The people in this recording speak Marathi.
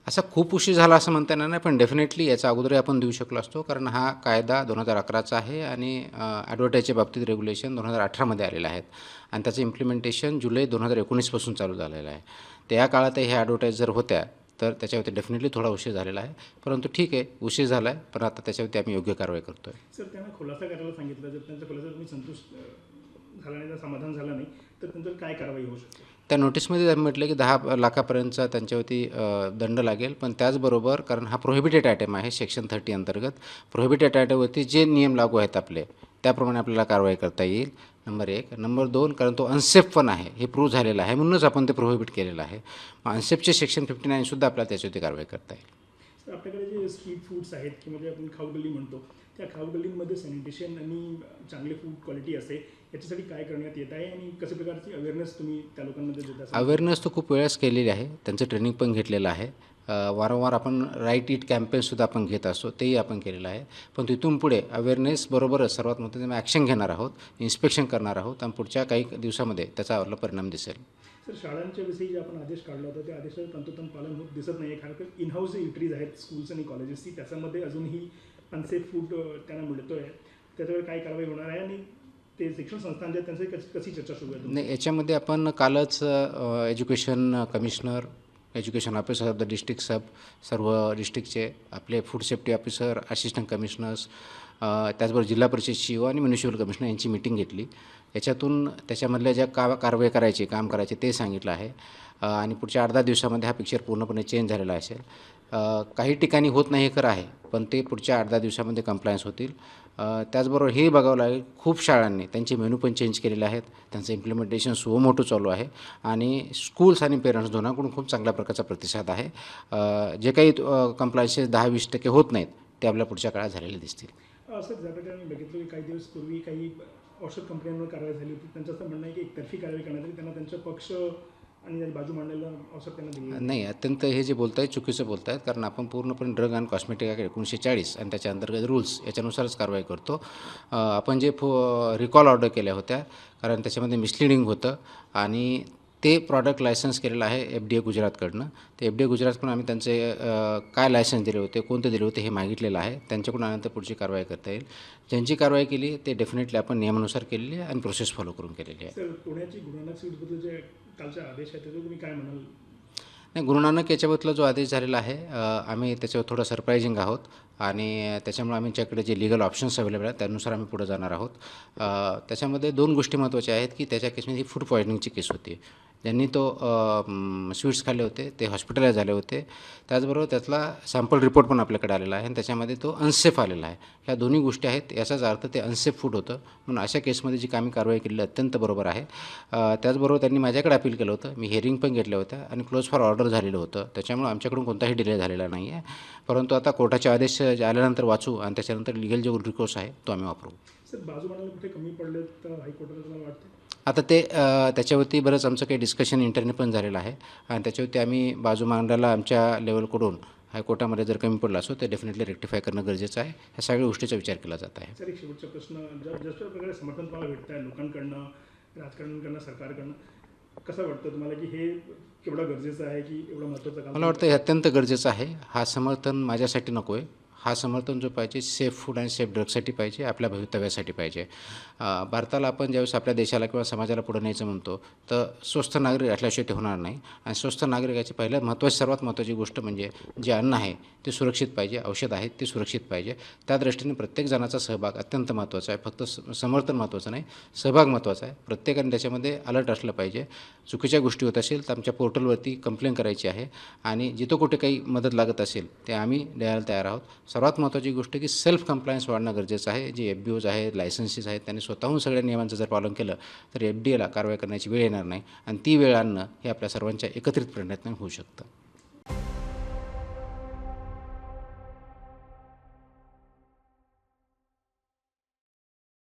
असा खूप उशीर झाला असं म्हणता येणार नाही, पण डेफिनेटली याचा अगोदरही आपण देऊ शकलो असतो, कारण हा कायदा 2011चा आहे आणि ॲडव्हर्टाईजच्या बाबतीत रेग्युलेशन 2018मध्ये आलेलं आहेत आणि त्याचं इम्प्लिमेंटेशन जुलै 2019पासून चालू झालेलं आहे. तर या काळातही ह्या ॲडव्हर्टाईज जर होत्या तर त्याच्यावरती डेफिनेटली थोडा उशीर झालेला आहे, परंतु ठीक आहे, उशीर झाला आहे, पण आता त्याच्यावरती आम्ही योग्य कारवाई करतो आहे. सर, त्यांना खुलासा करायला सांगितलं, जर त्यांचा खुलासा तुम्ही संतुष्ट झाला नाही, तर समाधान झालं नाही, तर त्यांच्यावर काय कारवाई होऊ शकते? त्या नोटीसमध्ये आम्ही म्हटलं की 10 लाखापर्यंतचा त्यांच्यावरती दंड लागेल, पण त्याचबरोबर कारण हा प्रोहिबिटेड आयटम आहे सेक्शन 30 अंतर्गत, प्रोहिबिटेड आयटमवरती जे नियम लागू आहेत आपले त्याप्रमाणे आपल्याला कारवाई करता येईल. नंबर 1. नंबर 2, कारण तो अनसेफ पण आहे हे प्रूव्ह झालेलं आहे, म्हणूनच आपण ते प्रोहिबिट केलेलं आहे. मग अनसेफचे सेक्शन 59सुद्धा आपल्याला त्याच्यावरती कारवाई करता येईल. तर आपल्याकडे जे स्ट्रीट फूड्स आहेत किंवा जे आपण खाऊगल्ली म्हणतो, त्या खाऊगल्लींमध्ये सॅनिटेशन आणि चांगले फूड क्वालिटी असे याच्यासाठी काय करण्यात येत आहे आणि कशा प्रकारची अवेअरनेस तुम्ही त्या लोकांमध्ये देता? अवेअरनेस तर खूप वेळेस केलेली आहे, त्यांचं ट्रेनिंग पण घेतलेलं आहे. वारंवार आपण राईट इट कॅम्पेनसुद्धा आपण घेत असतो, तेही आपण केलेलं आहे. पण तिथून पुढे अवेअरनेस बरोबरच सर्वात महत्त्वाचं ॲक्शन घेणार आहोत, इन्स्पेक्शन करणार आहोत आणि पुढच्या काही दिवसामध्ये त्याचा आपला परिणाम दिसेल. सर, शाळांच्या विषयी जे आपण आदेश काढला होता त्या आदेशाचं तंतोतंत पालन होत दिसत नाही आहे, कारण की इनहाऊस जे एंट्रीज आहेत स्कूल्स आणि कॉलेजेसची त्याच्यामध्ये अजूनही अनसेफ फूड त्यांना मिळतो आहे, त्याच्यावर काय कारवाई होणार आहे आणि ते शिक्षण संस्थांच्या त्यांची कशी चर्चा सुरू आहे? नाही, याच्यामध्ये आपण कालच education commissioner, education officer of the district सर्व डिस्ट्रिक्टचे आपले food safety officer, assistant commissioners, त्याचबरोबर जिल्हा परिषद CEO आणि म्युनिसिपल कमिशनर यांची मीटिंग घेतली. याच्यातून त्याच्यामधल्या ज्या कारवाई करायची, काम करायचे ते सांगितलं आहे आणि पुढच्या 8-10 दिवसामध्ये हा पिक्चर पूर्णपणे चेंज झालेला असेल. काही ठिकाणी होत नाही हे खरं आहे, पण ते पुढच्या 8-10 दिवसामध्ये कम्प्लायन्स होतील. त्याचबरोबर हे बघावं लागेल, खूप शाळांनी त्यांचे मेनू पण चेंज केलेले आहेत, त्यांचं इम्प्लिमेंटेशन सुमोटो चालू आहे आणि स्कूल्स आणि पेरेंट्स दोघांकडून खूप चांगल्या प्रकारचा प्रतिसाद आहे. जे काही कम्प्लायन्सेस 10-20% होत नाहीत ते आपल्या पुढच्या काळात झालेले दिसतील. सर, ज्या प्रकारे मी बघितलं की काही दिवस पूर्वी काही औषध कंपन्यांवर कारवाई झाली होती, त्यांचं असं म्हणणं आहे की एकतर्फी कारवाई करण्यात आली, त्यांना त्यांचा पक्ष आणि बाजू मांडायला औषध त्यांना दिली नाही, अत्यंत हे जे बोलत आहेत चुकीचं बोलत आहेत, कारण आपण पूर्णपणे ड्रग अँड कॉस्मेटिक ॲक्ट 1940 आणि त्याच्या अंतर्गत रूल्स याच्यानुसारच कारवाई करतो. आपण जे रिकॉल ऑर्डर केल्या होत्या, कारण त्याच्यामध्ये मिसलिडिंग होतं आणि ते प्रॉडक्ट लायसन्स केलेलं आहे FDA गुजरातकडनं. ते FDA गुजरातकडून आम्ही त्यांचे काय लायसन्स दिले होते, कोणते दिले होते हे मागितलेलं आहे. त्यांच्याकडून आल्यानंतर पुढची कारवाई करता येईल. ज्यांची कारवाई केली ते डेफिनेटली आपण नियमानुसार केलेली आहे आणि प्रोसेस फॉलो करून केलेली आहे. सर, पुण्याची गुरु नानक स्वीटबद्दल जे कालचा आदेश आहे त्याच्यावर तुम्ही काय म्हणाल? नाही, गुरु नानक याच्याबद्दल जो आदेश झालेला आहे, आम्ही त्याच्यावर थोडं सरप्रायझिंग आहोत आणि त्याच्यामुळे आमच्याकडे जे लीगल ऑप्शन्स अवेलेबल आहेत त्यानुसार आम्ही पुढे जाणार आहोत. त्याच्यामध्ये 2 गोष्टी महत्त्वाच्या आहेत की त्याच्या केसमध्ये ही फूड पॉयझनिंगची केस होती. ज्यांनी तो स्वीट्स खाल्ले होते ते हॉस्पिटलाइज झाले होते. त्याचबरोबर त्यातला सॅम्पल रिपोर्ट पण आपल्याकडे आलेला आहे आणि त्याच्यामध्ये तो अनसेफ आलेला आहे. ह्या दोन्ही गोष्टी आहेत, याचाच अर्थ ते अनसेफ फूड होतं, म्हणून अशा केसमध्ये जी आम्ही कारवाई केलेली अत्यंत बरोबर आहे. त्याचबरोबर त्यांनी माझ्याकडे अपील केलं होतं, मी हिअरिंग पण घेतल्या होत्या आणि क्लोज फॉर ऑर्डर झालेलं होतं, त्याच्यामुळे आमच्याकडून कोणताही डिले झालेला नाही आहे. परंतु आता कोर्टाचे आदेश आल्यानंतर वाचू आणि त्याच्यानंतर लिगल जो रिकोर्स आहे तो आम्ही वापरू. सर, बाजू मांडायला कुठे कमी पडले तर हायकोर्टाला तुम्हाला वाटते? आता ते त्याच्यावरती बरंच आमचं काही डिस्कशन इंटरने पण झालेलं आहे आणि त्याच्यावरती आम्ही बाजू मांडायला आमच्या लेवलकडून हायकोर्टामध्ये जर कमी पडला असो ते डेफिनेटली रेक्टिफाय करणं गरजेचं आहे. ह्या सगळ्या गोष्टीचा विचार केला जात आहे. सर, एक शेवटचा प्रश्न, जशा प्रकारे समर्थन तुम्हाला भेटतं आहे लोकांकडनं, राजकारण्यांकडनं, सरकारकडनं, कसं वाटतं तुम्हाला की हे केवढं गरजेचं आहे की एवढं महत्त्वाचं काम? मला वाटतं हे अत्यंत गरजेचं आहे. हा समर्थन माझ्यासाठी नको आहे, हा समर्थन जो पाहिजे सेफ फूड आणि सेफ ड्रग्ससाठी पाहिजे, आपल्या भवितव्यासाठी पाहिजे. भारताला आपण ज्यावेळेस आपल्या देशाला किंवा समाजाला पुढे न्यायचं म्हणतो तर स्वस्थ नागरिक असल्याशिवाय ते होणार नाही आणि स्वस्थ नागरिकाची पहिल्यात सर्वात महत्त्वाची गोष्ट म्हणजे जे अन्न आहे ते सुरक्षित पाहिजे, औषध आहेत ते सुरक्षित पाहिजे. त्या दृष्टीने प्रत्येक जणाचा सहभाग अत्यंत महत्त्वाचा आहे. फक्त समर्थन महत्त्वाचं नाही, सहभाग महत्त्वाचा आहे. प्रत्येकाने त्याच्यामध्ये अलर्ट असलं पाहिजे. चुकीच्या गोष्टी होत असेल तर आमच्या पोर्टलवरती कंप्लेंट करायची आहे आणि जिथं कुठे काही मदत लागत असेल ते आम्ही द्यायला तयार आहोत. सर्वात महत्त्वाची गोष्ट की सेल्फ कम्प्लायन्स वाढणं गरजेचं आहे. जे FBOs आहेत, लायसन्सेस आहेत, त्यांनी स्वतःहून सगळ्या नियमांचं जर पालन केलं तर FDAला कारवाई करण्याची वेळ येणार नाही आणि ती वेळ आणणं हे आपल्या सर्वांच्या एकत्रित प्रयत्नातून होऊ शकतं.